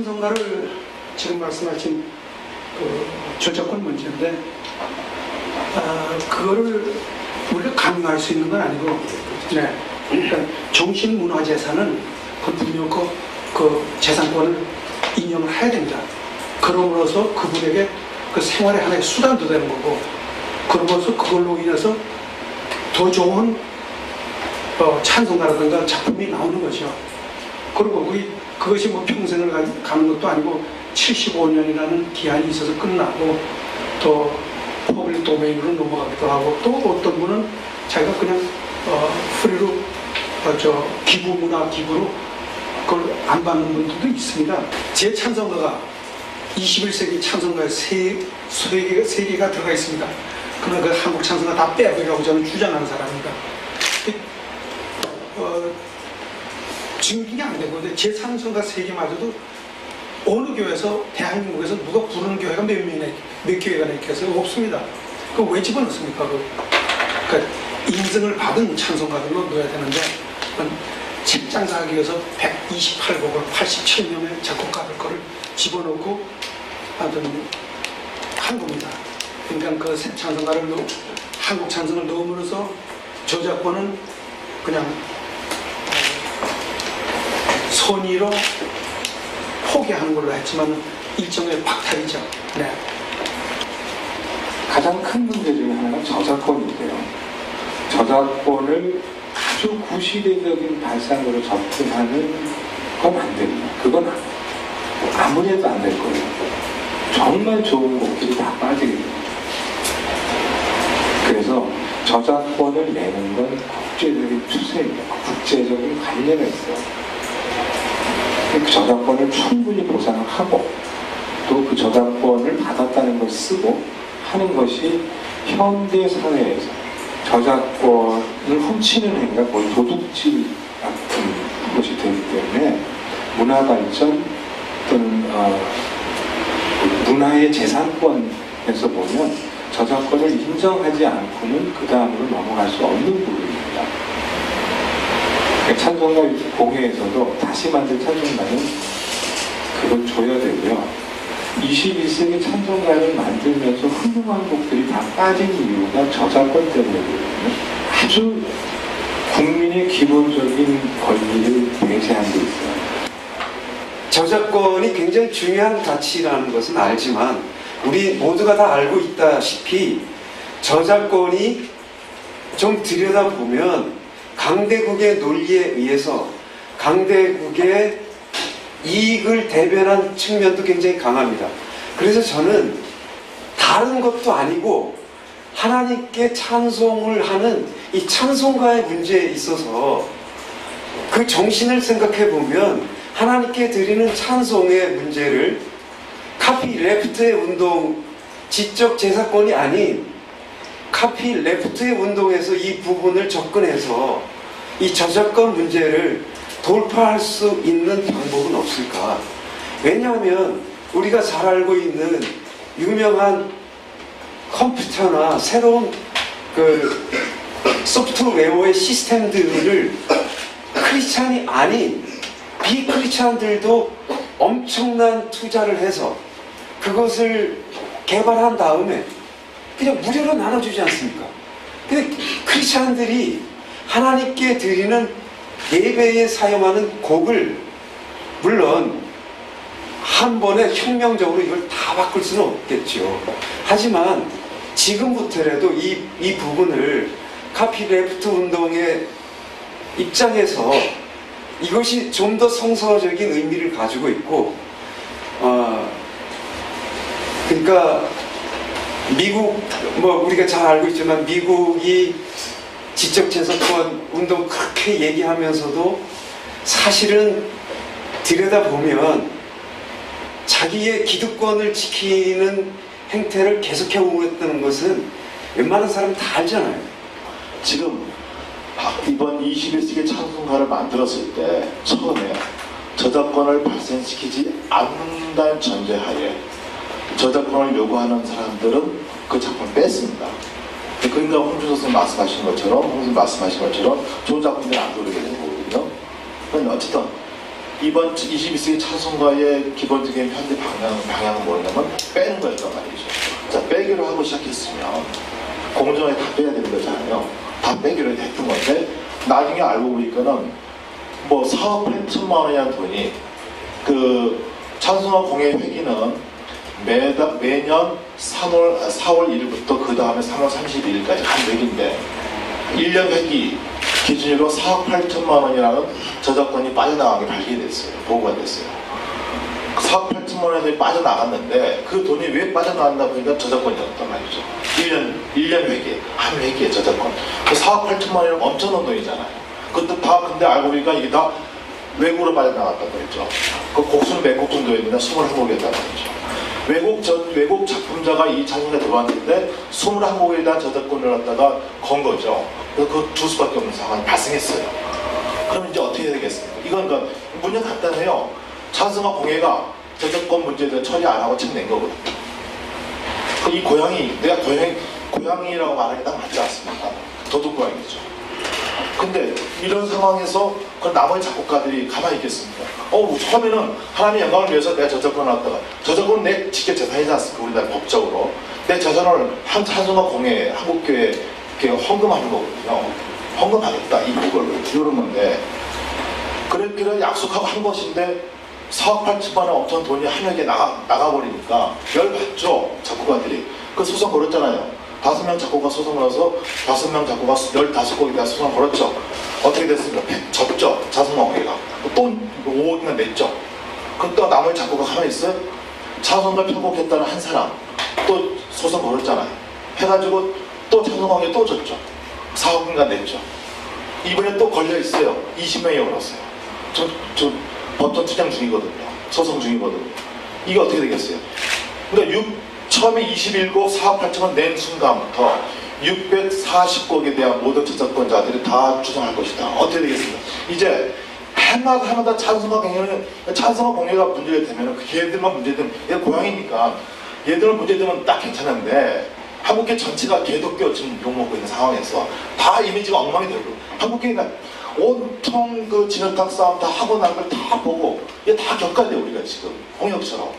찬송가를 지금 말씀하신 그 저작권 문제인데 그거를 우리가 강요할 수 있는 건 아니고, 네. 그러니까 정신문화재산은 그 분명 그 재산권을 인정을 해야 됩니다. 그럼으로써 그분에게 그 생활의 하나의 수단도 되는 거고, 그러면서 그걸로 인해서 더 좋은 찬송가라든가 작품이 나오는 거죠. 그리고 그것이 뭐 평생을 가는 것도 아니고 75년이라는 기한이 있어서 끝나고 또 퍼블릭 도메인으로 넘어가기도 하고, 또 어떤 분은 자기가 그냥 프리로 기부로 그걸 안 받는 분들도 있습니다. 제 찬송가가 21세기 찬송가에 세 개가 들어가 있습니다. 그러나 그 한국 찬송가 다 빼버리라고 저는 주장하는 사람입니다. 증빙이 안 되고, 제 찬송가 3개마저도 어느 교회에서, 대한민국에서 누가 부르는 교회가 몇 개가 이렇게 해서 없습니다. 그거 왜 집어넣습니까? 그러니까 인증을 받은 찬송가들로 넣어야 되는데, 책 장사하기 위해서 128곡을 87명의 작곡가들 거를 집어넣고 한 겁니다. 그러니까 그 찬송가를 한국 찬송을 넣음으로써 저작권은 그냥 선의로 포기하는 걸로 했지만 일종의 박탈이죠. 네. 가장 큰 문제 중에 하나가 저작권인데요. 저작권을 아주 구시대적인 발상으로 접근하는 건 안 됩니다. 그건 아무리 해도 안 될 거예요. 정말 좋은 곡들이 다 빠지게 됩니다. 그래서 저작권을 내는 건 국제적인 추세입니다. 국제적인 관례가 있어요. 그 저작권을 충분히 보상을 하고, 또 그 저작권을 받았다는 걸 쓰고 하는 것이 현대 사회에서 저작권을 훔치는 행위가 거의 도둑질 같은 것이 되기 때문에 문화발전 또는 문화의 재산권에서 보면 저작권을 인정하지 않고는 그 다음으로 넘어갈 수 없는 부분입니다. 찬송가 공회에서도 다시 만든 찬송가는 그걸 줘야 되고요. 21세기 찬송가를 만들면서 훌륭한 곡들이 다 빠진 이유가 저작권 때문이거든요. 아주 국민의 기본적인 권리를 배제한 게 있어요. 저작권이 굉장히 중요한 가치라는 것은 알지만, 우리 모두가 다 알고 있다시피 저작권이 좀 들여다보면 강대국의 논리에 의해서 강대국의 이익을 대변한 측면도 굉장히 강합니다. 그래서 저는 다른 것도 아니고 하나님께 찬송을 하는 이 찬송가의 문제에 있어서 그 정신을 생각해 보면 하나님께 드리는 찬송의 문제를 카피레프트의 운동, 지적 재산권이 아닌 카피레프트의 운동에서 이 부분을 접근해서 이 저작권 문제를 돌파할 수 있는 방법은 없을까? 왜냐하면 우리가 잘 알고 있는 유명한 컴퓨터나 새로운 그 소프트웨어의 시스템들을 크리스찬이 아닌 비크리스찬들도 엄청난 투자를 해서 그것을 개발한 다음에 그냥 무료로 나눠주지 않습니까? 근데 크리스찬들이 하나님께 드리는 예배에 사용하는 곡을 물론 한 번에 혁명적으로 이걸 다 바꿀 수는 없겠죠. 하지만 지금부터라도 이 부분을 카피레프트 운동의 입장에서 이것이 좀 더 성서적인 의미를 가지고 있고, 그러니까 미국, 우리가 잘 알고 있지만 미국이 지적재산권 운동 그렇게 얘기하면서도 사실은 들여다보면 자기의 기득권을 지키는 행태를 계속해오고 있다는 것은 웬만한 사람 다 알잖아요. 지금 이번 21세기 찬송가를 만들었을 때 처음에 저작권을 발생시키지 않는다는 전제하에 저작권을 요구하는 사람들은 그 작품을 뺐습니다. 그러니까 홍준호 선생님 말씀하신 것처럼 좋은 작품들이 안 들어오게 되는 거거든요. 그러니까 어쨌든 이번 22세기 찬송가의 기본적인 현대 방향은 뭐냐면 빼는 거였단 말이죠. 자, 빼기로 하고 시작했으면 공정하게 다 빼야 되는 거잖아요. 다 빼기로 했던 건데 나중에 알고 보니까는 뭐 4억 8천만 원이라는 돈이 그 찬송가 공예 회기는 매년 4월 1일부터 그 다음에 3월 31일까지 한 회기인데 1년 회기 기준으로 4억 8천만 원이라는 저작권이 빠져나가게 발견됐어요. 보고가 됐어요. 4억 8천만 원이 빠져나갔는데 그 돈이 왜 빠져나갔나 보니까 저작권이었단 말이죠. 1년 회계, 한 회계의 저작권. 그 4억 8천만 원이면 엄청난 돈이잖아요. 그것도 다 근데 알고 보니까 이게 다 외국으로 빠져나갔단 말이죠. 그 곡수는 몇 곡 정도 했는데 21곡이었단 말이죠. 외국 작품자가 이 찬송가에 들어왔는데 21곡에 대한 저작권을 갖다가 건 거죠. 그래서 그거 줄 수밖에 없는 상황이 발생했어요. 그럼 이제 어떻게 해야 되겠습니까? 이건 그러니까 문제 간단해요. 찬송가 공예가 저작권 문제에 대해 처리 안 하고 책 낸 거거든요. 이 고양이, 내가 고양이라고 말하기 딱 맞지 않습니까? 도둑고양이죠. 근데 이런 상황에서 그 나머지 작곡가들이 가만히 있겠습니까? 처음에는 하나님의 영광을 위해서 내가 저작권을 갖다가 저작권은 내 직접 재산이지 않습니까? 우리나라 법적으로 내 재산을 한 찬송가 공예 한국교회에 이렇게 헌금하는 거거든요. 헌금하겠다 이 그걸로 이런 건데 그렇게 약속하고 한 것인데 4억 8천만 원 엄청 돈이 한약에 나가버리니까 열받죠 작곡가들이. 그 소송 걸었잖아요. 5명 작곡가 소송 걸어서 5명 작곡가 15곡에 대한 소송 걸었죠. 어떻게 됐습니까? 졌죠. 자성공회가. 또 5억이나 냈죠. 그럼 또 나머지 작곡가 가만히 있어요? 찬송가 편곡했다는 한 사람 또 소송 걸었잖아요. 해가지고 또 찬송가에 또 졌죠. 4억인가 냈죠. 이번에 또 걸려있어요. 20명이 걸었어요. 저 법정 투쟁 중이거든요. 소송 중이거든요. 이게 어떻게 되겠어요? 그러니까 처음에 21곡 4억 8천원 낸 순간부터 640곡에 대한 모든 저작권자들이 다 주장할 것이다. 어떻게 되겠습니까? 이제 해마다 찬송가 공예가 문제가 되면 얘들만 문제되면 얘 고양이니까 얘들만 문제되면 딱 괜찮은데 한국계 전체가 개독교 지금 욕먹고 있는 상황에서 다 이미지가 엉망이 되고 한국계가 온통 그 진흙탕 싸움 다 하고 난 걸 다 보고 이게 다 겪어야 돼요 우리가 지금 공역처럼.